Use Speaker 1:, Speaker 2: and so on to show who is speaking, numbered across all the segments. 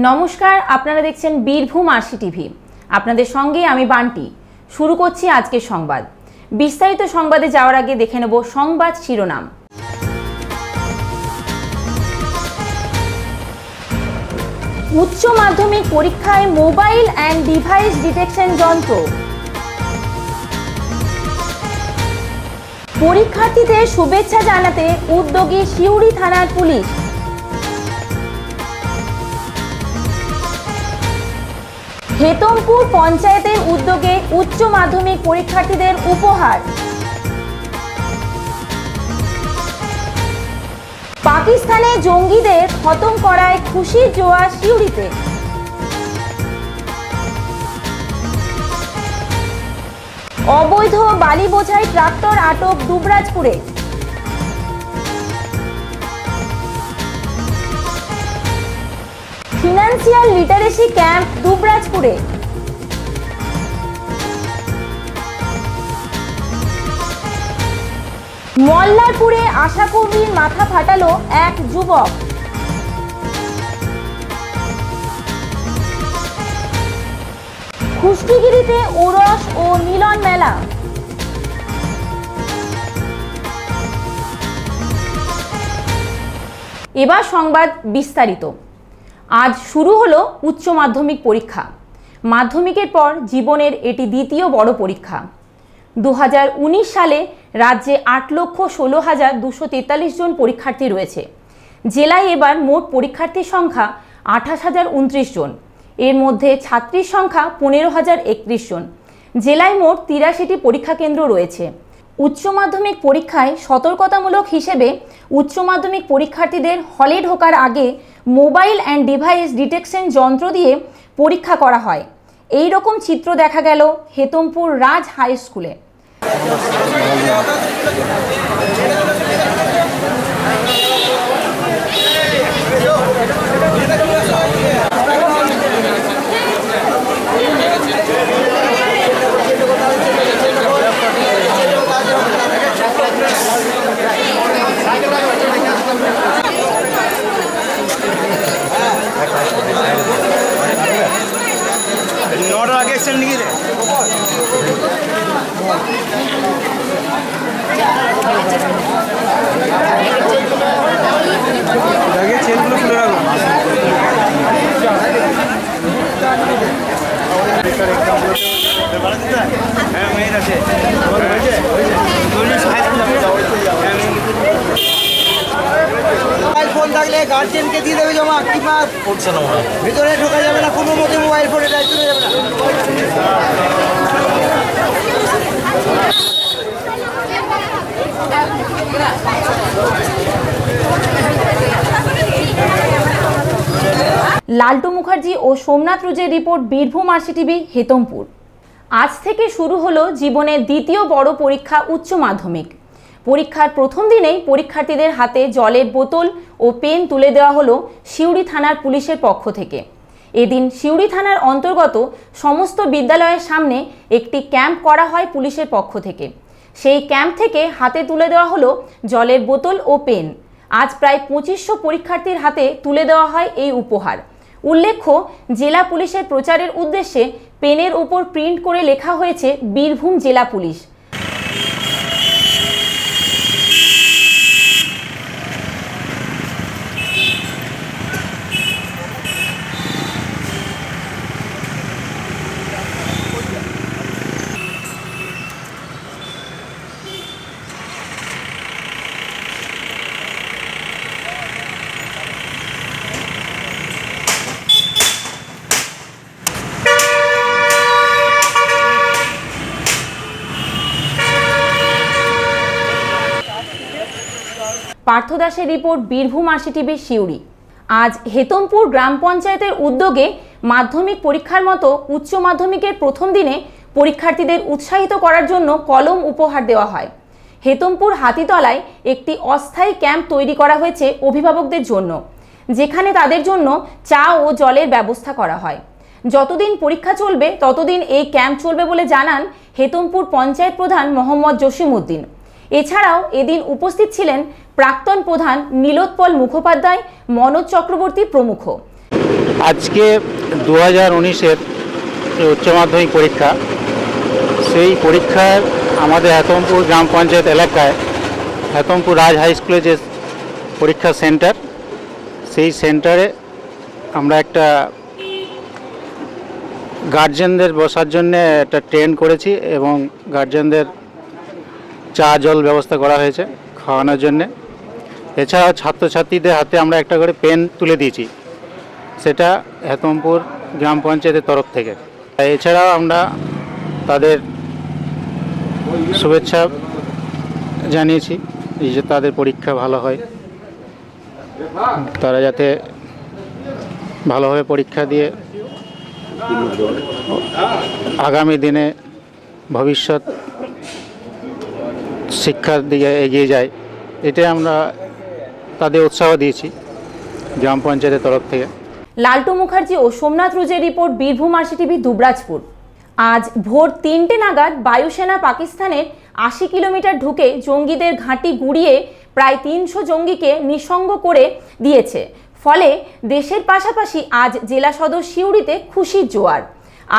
Speaker 1: নমস্কার, আপনারা দেখছেন বীরভূম আরসি টিভি। আপনাদের সঙ্গে আমি বান্টি। শুরু করছি আজকের সংবাদ। বিস্তারিত সংবাদে যাওয়ার আগে দেখে নেব সংবাদ শিরোনাম। উচ্চ মাধ্যমিক পরীক্ষায় মোবাইল অ্যান্ড ডিভাইস ডিটেকশন যন্ত্র। পরীক্ষার্থীদের শুভেচ্ছা জানাতে উদ্যোগী সিউড়ি থানার পুলিশ। হেতমপুর পঞ্চায়েতের উদ্যোগে উচ্চ মাধ্যমিক পরীক্ষার্থীদের উপহার। পাকিস্তানে জঙ্গিদের খতম করায় খুশির জোয়ার সিউড়িতে। অবৈধ বালি বোঝাই ট্রাক্টর আটক দুবরাজপুরে। ফিনান্সিয়াল লিটারেসি ক্যাম্প দুবরাজপুরে। মল্লারপুরে আশাকর্মীর মাথা ফাটালো এক যুবক। কুষ্টিগিরিতে ওরস ও মিলন মেলা। এবার সংবাদ বিস্তারিত। আজ শুরু হলো উচ্চ মাধ্যমিক পরীক্ষা। মাধ্যমিকের পর জীবনের এটি দ্বিতীয় বড় পরীক্ষা। 2019 সালে রাজ্যে 8,16,243 জন পরীক্ষার্থী রয়েছে। জেলায় এবার মোট পরীক্ষার্থীর সংখ্যা 28,029 জন। এর মধ্যে ছাত্রীর সংখ্যা 15,031 জন। জেলায় মোট 83টি পরীক্ষা কেন্দ্র রয়েছে। উচ্চ মাধ্যমিক পরীক্ষায় সতর্কতামূলক হিসেবে উচ্চ মাধ্যমিক পরীক্ষার্থীদের হলে ঢোকার আগে মোবাইল অ্যান্ড ডিভাইস ডিটেকশন যন্ত্র দিয়ে পরীক্ষা করা হয়। এই রকম চিত্র দেখা গেল হেতমপুর রাজ হাই স্কুলে।
Speaker 2: ফোন থাকলে গার্জিয়ানকে দিয়ে দেবে জমা, কিংবা ভিতরে ঢোকা যাবে না, কোনো মতে মোবাইল ফোনে চলে যাবে না।
Speaker 1: লাল্টু মুখার্জি ও সোমনাথ রুজের report, Birbhum RC TV, Hetampur. আজ থেকে শুরু হলো জীবনের দ্বিতীয় বড় পরীক্ষা উচ্চ মাধ্যমিক। পরীক্ষার প্রথম দিনেই পরীক্ষার্থীদের হাতে জলের বোতল ও পেন তুলে দেওয়া হলো সিউড়ি থানার পুলিশের পক্ষ থেকে। এদিন সিউড়ি থানার অন্তর্গত সমস্ত বিদ্যালয়ের সামনে একটি ক্যাম্প করা হয় পুলিশের পক্ষ থেকে। সেই ক্যাম্প থেকে হাতে তুলে দেওয়া হলো জলের বোতল ও পেন। আজ প্রায় 2500 পরীক্ষার্থীর হাতে তুলে দেওয়া হয় এই উপহার। উল্লেখ্য, জেলা পুলিশের প্রচারের উদ্দেশ্যে পেনের উপর প্রিন্ট করে লেখা হয়েছে বীরভূম জেলা পুলিশ। পার্থ দাসের report, Birbhum RC TV, Suri. আজ হেতমপুর গ্রাম পঞ্চায়েতের উদ্যোগে মাধ্যমিক পরীক্ষার মতো উচ্চ মাধ্যমিকের প্রথম দিনে পরীক্ষার্থীদের উৎসাহিত করার জন্য কলম উপহার দেওয়া হয়। হেতমপুর হাতিতলায় একটি অস্থায়ী ক্যাম্প তৈরি করা হয়েছে অভিভাবকদের জন্য, যেখানে তাদের জন্য চা ও জলের ব্যবস্থা করা হয়। যতদিন পরীক্ষা চলবে ততদিন এই ক্যাম্প চলবে বলে জানান হেতমপুর পঞ্চায়েত প্রধান মোহাম্মদ জসিমউদ্দিন। এছাড়াও এদিন উপস্থিত ছিলেন প্রাক্তন প্রধান নীলোৎপল মুখোপাধ্যায়, মনোজ চক্রবর্তী প্রমুখ।
Speaker 3: আজকে 2019-এর উচ্চ মাধ্যমিক পরীক্ষা, সেই পরীক্ষার আমাদের হেতমপুর গ্রাম পঞ্চায়েত এলাকায় হেতমপুর রাজ হাই স্কুলে যে পরীক্ষা সেন্টার, সেই সেন্টারে আমরা একটা গার্জেনদের বসার জন্য একটা ট্রেন করেছি এবং গার্জেনদের চা জল ব্যবস্থা করা হয়েছে খাওয়ানোর জন্যে। এছাড়াও ছাত্রছাত্রীদের হাতে আমরা একটা করে পেন তুলে দিয়েছি, সেটা হেতমপুর গ্রাম পঞ্চায়েতের তরফ থেকে। এছাড়াও আমরা তাদের শুভেচ্ছা জানিয়েছি যে তাদের পরীক্ষা ভালো হয়, তারা যাতে ভালোভাবে পরীক্ষা দিয়ে আগামী দিনে ভবিষ্যৎ শিক্ষার দিকে এগিয়ে যায়, এটাই আমরা তাদের উৎসাহ দিয়েছি গ্রাম পঞ্চায়েতের তরফ থেকে।
Speaker 1: লালটু মুখার্জি ও সোমনাথ রুজের রিপোর্ট, বীরভূম আরসিটিভি, দুবরাজপুর। আজ ভোর 3টে নাগাদ বায়ুসেনা পাকিস্তানের 80 কিলোমিটার ঢুকে জঙ্গিদের ঘাঁটি গুঁড়িয়ে প্রায় 300 জঙ্গিকে নিঃসঙ্গ করে দিয়েছে। ফলে দেশের পাশাপাশি আজ জেলা সদর সিউড়িতে খুশির জোয়ার।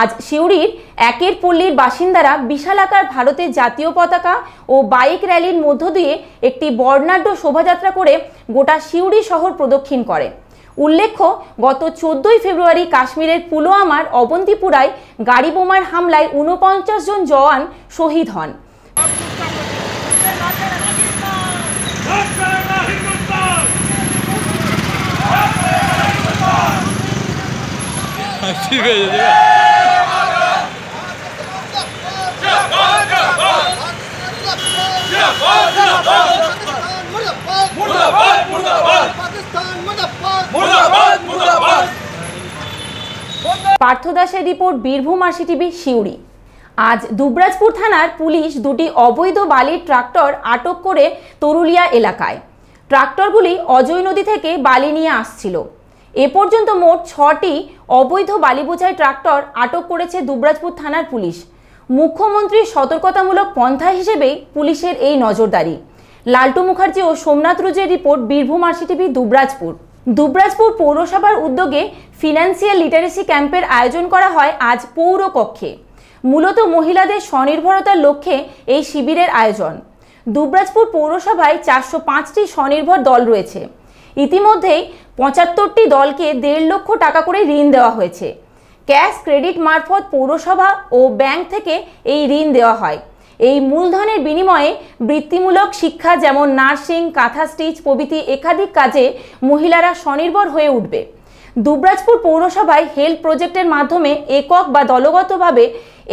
Speaker 1: আজ সিউড়ির একের পল্লীর বাসিন্দারা বিশালাকার ভারতের জাতীয় পতাকা ও বাইক র্যালির মধ্য দিয়ে একটি বর্ণাঢ্য শোভাযাত্রা করে গোটা সিউড়ি শহর প্রদক্ষিণ করে। উল্লেখ্য, গত 14ই ফেব্রুয়ারি কাশ্মীরের পুলওয়ামার অবন্তিপুরায় গাড়ি বোমার হামলায় 49 জন জওয়ান শহীদ হন। পার্থ দাসের রিপোর্ট, বীরভূম আরসিটিভি, সিউড়ি। আজ দুবরাজপুর থানার পুলিশ দুটি অবৈধ বালির ট্রাক্টর আটক করে তরুলিয়া এলাকায়। ট্রাক্টরগুলি অজয় নদী থেকে বালি নিয়ে আসছিল। এ পর্যন্ত মোট 6টি অবৈধ বালি বোঝাই ট্রাক্টর আটক করেছে দুবরাজপুর থানার পুলিশ। মুখ্যমন্ত্রীর সতর্কতামূলক পন্থা হিসেবেই পুলিশের এই নজরদারি। লালটু মুখার্জি ও সোমনাথ রুজের রিপোর্ট, বীরভূম আরসিটিভি, দুবরাজপুর। দুবরাজপুর পৌরসভার উদ্যোগে ফিনান্সিয়াল লিটারেসি ক্যাম্পের আয়োজন করা হয় আজ পৌর কক্ষে। মূলত মহিলাদের স্বনির্ভরতার লক্ষ্যে এই শিবিরের আয়োজন। দুবরাজপুর পৌরসভায় 405টি স্বনির্ভর দল রয়েছে। ইতিমধ্যেই 75টি দলকে 1.5 লক্ষ টাকা করে ঋণ দেওয়া হয়েছে। ক্যাশ ক্রেডিট মারফত পৌরসভা ও ব্যাংক থেকে এই ঋণ দেওয়া হয়। এই মূলধনের বিনিময়ে বৃত্তিমূলক শিক্ষা যেমন নার্সিং, কাঁথা স্টিচ প্রভৃতি একাধিক কাজে মহিলারা স্বনির্ভর হয়ে উঠবে। দুবরাজপুর পৌরসভায় হেলথ প্রজেক্টের মাধ্যমে একক বা দলগতভাবে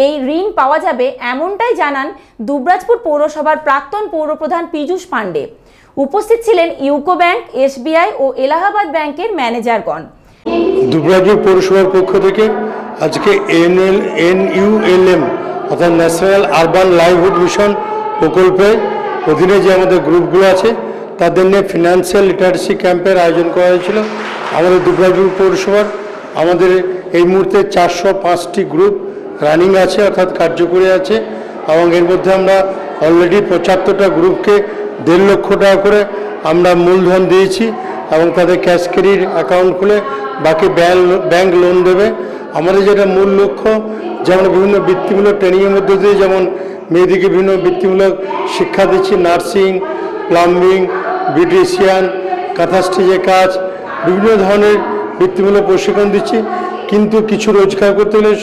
Speaker 1: এই ঋণ পাওয়া যাবে, এমনটাই জানান দুবরাজপুর পৌরসভার প্রাক্তন পৌরপ্রধান পীযূষ পাণ্ডে। উপস্থিত ছিলেন ইউকো ব্যাংক, এসবিআই ও এলাহাবাদ ব্যাংকের ম্যানেজারগণ।
Speaker 4: দুবরাজপুর পৌরসভার পক্ষ থেকে আজকে NULM অর্থাৎ ন্যাশনাল আরবান লাইভহুড মিশন প্রকল্পের অধীনে যে আমাদের গ্রুপগুলো আছে তাদের নিয়ে ফিনান্সিয়াল লিটারেসি ক্যাম্পের আয়োজন করা হয়েছিল। আমাদের দুবরাজপুর পৌরসভার আমাদের এই মুহূর্তে 405টি গ্রুপ রানিং আছে অর্থাৎ কার্যকরী আছে, এবং এর মধ্যে আমরা অলরেডি 75টা গ্রুপকে 1.5 লক্ষ টাকা করে আমরা মূলধন দিয়েছি এবং তাদের ক্যাশ ক্রেডিট অ্যাকাউন্ট খুলে বাকি ব্যাংক লোন দেবে। আমাদের যেটা মূল লক্ষ্য, যেমন বিভিন্ন বৃত্তিমূলক ট্রেনিংয়ের মধ্যে দিয়ে যেমন মেয়েদেরকে বিভিন্ন বৃত্তিমূলক শিক্ষা দিচ্ছি, নার্সিং, প্লাম্বিং, বিউটিশিয়ান, কাঁথা স্টিচের কাজ, বিভিন্ন ধরনের বৃত্তিমূলক প্রশিক্ষণ দিচ্ছি। কিন্তু কিছু রোজগার করতে হলে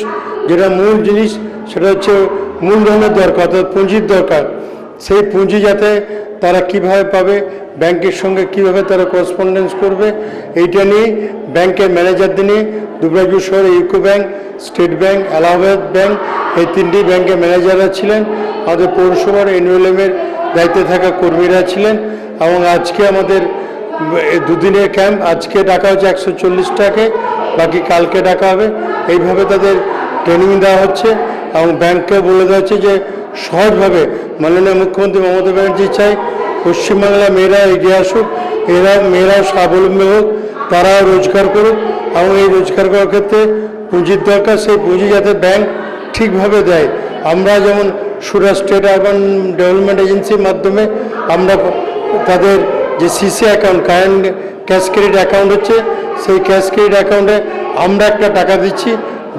Speaker 4: যেটা মূল জিনিস সেটা হচ্ছে মূলধনের দরকার, অর্থাৎ পুঁজির দরকার। সেই পুঁজি যাতে তারা কিভাবে পাবে, ব্যাংকের সঙ্গে কিভাবে তারা করেসপন্ডেন্স করবে, এইটা নিয়ে ব্যাংকের ম্যানেজারদের নিয়ে দুবরাজপুর শহরে UCO bank, state bank, Allahabad bank, এই 3টি ব্যাংকের ম্যানেজাররা ছিলেন, আমাদের পৌরসভার NULM-এর দায়িত্বে থাকা কর্মীরা ছিলেন। এবং আজকে আমাদের 2 দিনের ক্যাম্প, আজকে ডাকা হচ্ছে 140 টাকাকে, বাকি কালকে ডাকা হবে। এইভাবে তাদের ট্রেনিং দেওয়া হচ্ছে এবং ব্যাংককে বলে দেওয়া হচ্ছে যে সহজভাবে মাননীয় মুখ্যমন্ত্রী মমতা ব্যানার্জি চাই পশ্চিমবাংলা মেয়েরা এগিয়ে আসুক, মেয়েরাও স্বাবলম্বী হোক, তারাও রোজগার করুক, এবং এই রোজগার করার ক্ষেত্রে পুঁজির দরকার, সেই পুঁজি যাতে ব্যাংক ঠিকভাবে দেয়। আমরা যেমন সুরা স্টেট আরবান ডেভেলপমেন্ট এজেন্সির মাধ্যমে আমরা তাদের যে CC account, current cash credit account হচ্ছে, সেই ক্যাশ ক্রেডিট অ্যাকাউন্টে আমরা একটা টাকা দিচ্ছি,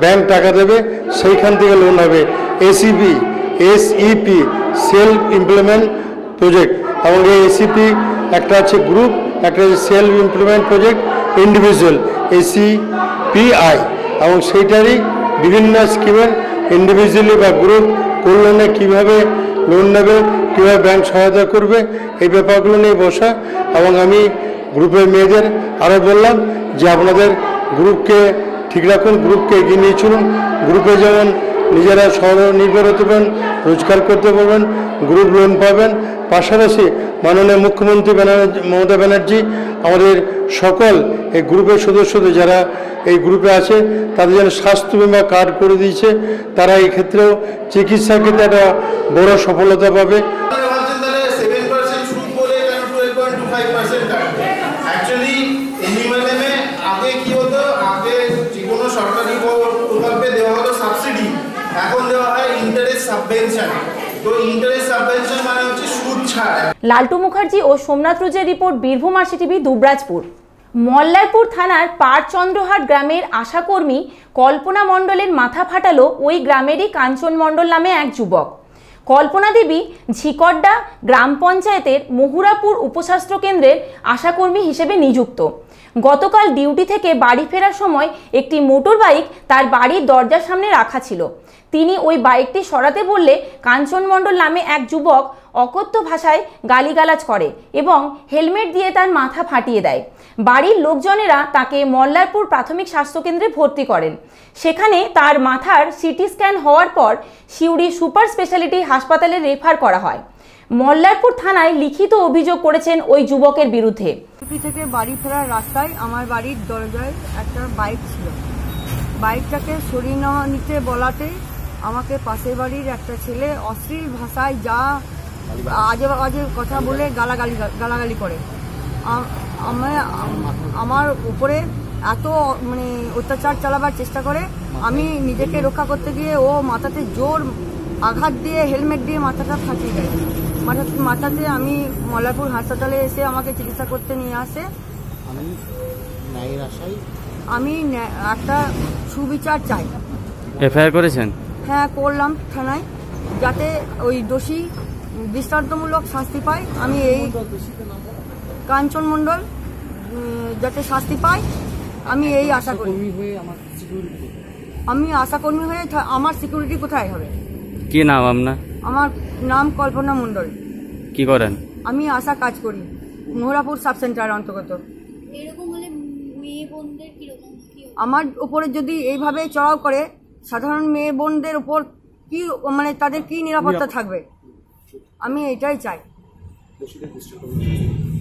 Speaker 4: ব্যাংক টাকা দেবে, সেইখান থেকে লোন হবে। এসইপি সেলফ ইমপ্লিমেন্ট প্রজেক্ট, এবং এই এসিপি একটা আছে গ্রুপ, একটা আছে self implement project individual ACPI, এবং সেইটারই বিভিন্ন স্কিমের ইন্ডিভিজুয়ালি বা গ্রুপ কল্যাণে কীভাবে লোন নেবে, কীভাবে ব্যাংক সহায়তা করবে, এই ব্যাপারগুলো নিয়ে বসা। এবং আমি গ্রুপের মেয়েদের আরও বললাম যে আপনাদের গ্রুপকে ঠিক রাখুন, গ্রুপকে এগিয়ে নিয়ে চলুন। গ্রুপে যেমন নিজেরা স্বনির্ভর হতে পারেন, রোজগার করতে পারবেন, গ্রুপ লোন পাবেন। পাশাপাশি মাননীয় মুখ্যমন্ত্রী মমতা ব্যানার্জি আমাদের সকল এই গ্রুপের সদস্যদের যারা এই গ্রুপে আছে তাদের যেন স্বাস্থ্য বিমা কার্ড করে দিয়েছে, তারা এই ক্ষেত্রেও চিকিৎসার ক্ষেত্রে একটা বড় সফলতা পাবে।
Speaker 1: লালটু মুখার্জি ও সোমনাথ রুজের রিপোর্ট, বীরভূম আরসিটিভি, দুবরাজপুর। মল্লারপুর থানার পারচন্দ্রহাট গ্রামের আশাকর্মী কল্পনা মণ্ডলের মাথা ফাটালো ওই গ্রামেরই কাঞ্চন মণ্ডল নামে এক যুবক। কল্পনা দেবী ঝিকড্ডা গ্রাম পঞ্চায়েতের মহুরাপুর উপস্বাস্থ্য কেন্দ্রের আশাকর্মী হিসেবে নিযুক্ত। গতকাল ডিউটি থেকে বাড়ি ফেরার সময় একটি মোটর বাইক তার বাড়ির দরজার সামনে রাখা ছিল। তিনি ওই বাইকটি সরাতে বললে কাঞ্চন মণ্ডল নামে এক যুবক অকথ্য ভাষায় গালিগালাজ করে এবং হেলমেট দিয়ে তার মাথা ফাটিয়ে দেয়। বাড়ির লোকজনেরা তাকে মল্লারপুর প্রাথমিক স্বাস্থ্যকেন্দ্রে ভর্তি করেন। সেখানে তার মাথার সিটি স্ক্যান হওয়ার পর সিউড়ি সুপার স্পেশালিটি হাসপাতালে রেফার করা হয়। মল্লারপুর থানায় লিখিত অভিযোগ করেছেন ওই যুবকের বিরুদ্ধে।
Speaker 5: ডিউটি থেকে বাড়ি ফেরার রাস্তায় আমার বাড়ির দরজায় একটা বাইক ছিল। বাইকটাকে সরিয়ে নিতে বলাতে আমাকে পাশের বাড়ির একটা ছেলে অশ্লীল ভাষায় যা আজে বাজে কথা বলে গালাগালি করে। আমার উপরে এত অত্যাচার চালাবার চেষ্টা করে। আমি নিজেকে রক্ষা করতে গিয়ে ও মাথাতে জোর আঘাত দিয়ে হেলমেট দিয়ে মাথাটা ফাটিয়ে দেয়। মাথাতে আমি মল্লারপুর হাসপাতালে এসে আমাকে চিকিৎসা করতে নিয়ে আসে। আমি একটা সুবিচার চাই।
Speaker 6: এফআইআর করেছেন?
Speaker 5: হ্যাঁ, করলাম থানায়, যাতে ওই দোষী দৃষ্টান্তমূলক শাস্তি পায়। আমি এই কাঞ্চন মণ্ডল যাতে শাস্তি পায় আমি এই আশা করি। আমি আশাকর্মী হয়ে আমার সিকিউরিটি কোথায় হবে?
Speaker 6: কি নাম আপনার?
Speaker 5: আমার নাম কল্পনা মণ্ডল।
Speaker 6: কি করেন?
Speaker 5: আমি আশা কাজ করি, মহুরাপুর সাব সেন্টার অন্তর্গত। আমার উপরে যদি এইভাবে চড়াও করে, সাধারণ মেয়ে বোনদের উপর কি তাদের কি নিরাপত্তা থাকবে? আমি এটাই চাই,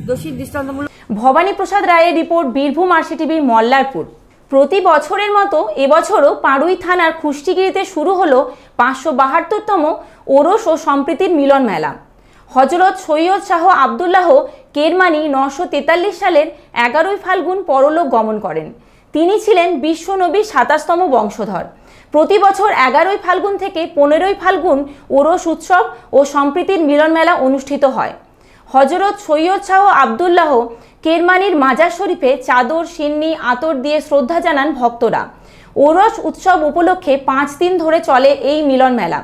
Speaker 5: দোষী দৃষ্টান্তমূলক।
Speaker 1: ভবানী প্রসাদ রায়ের রিপোর্ট, বীরভূম আরসিটিভি, মল্লারপুর। প্রতি বছরের মতো এবছরও পাড়ুই থানার খুষ্টিগিরিতে শুরু হলো 572তম ওরস ও সম্প্রীতির মিলন মেলা। হজরত সৈয়দ শাহ আবদুল্লাহ কেরমানি 943 সালের 11ই ফাল্গুন পরলোক গমন করেন। তিনি ছিলেন বিশ্বনবীর 27তম বংশধর। প্রতি বছর 11ই ফাল্গুন থেকে 15ই ফাল্গুন ওরস উৎসব ও সম্প্রীতির মিলন মেলা অনুষ্ঠিত হয়। হজরত সৈয়দ শাহ আবদুল্লাহ কেরমানির মাজার শরীফে চাদর, সিন্নি, আতর দিয়ে শ্রদ্ধা জানান ভক্তরা। ওরস উৎসব উপলক্ষে 5 দিন ধরে চলে এই মিলন মেলা।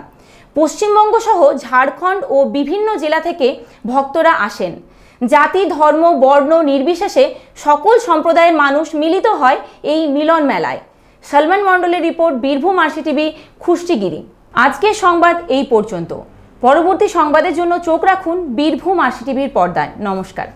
Speaker 1: পশ্চিমবঙ্গ সহ ঝাড়খণ্ড ও বিভিন্ন জেলা থেকে ভক্তরা আসেন। জাতি, ধর্ম, বর্ণ নির্বিশেষে সকল সম্প্রদায়ের মানুষ মিলিত হয় এই মিলন মেলায়। সলমান মণ্ডলের রিপোর্ট, বীরভূম আরসিটিভি, খুষ্টিগিরি। আজকের সংবাদ এই পর্যন্ত। পরবর্তী সংবাদের জন্য চোখ রাখুন বীরভূম আরসিটিভির পর্দায়। নমস্কার।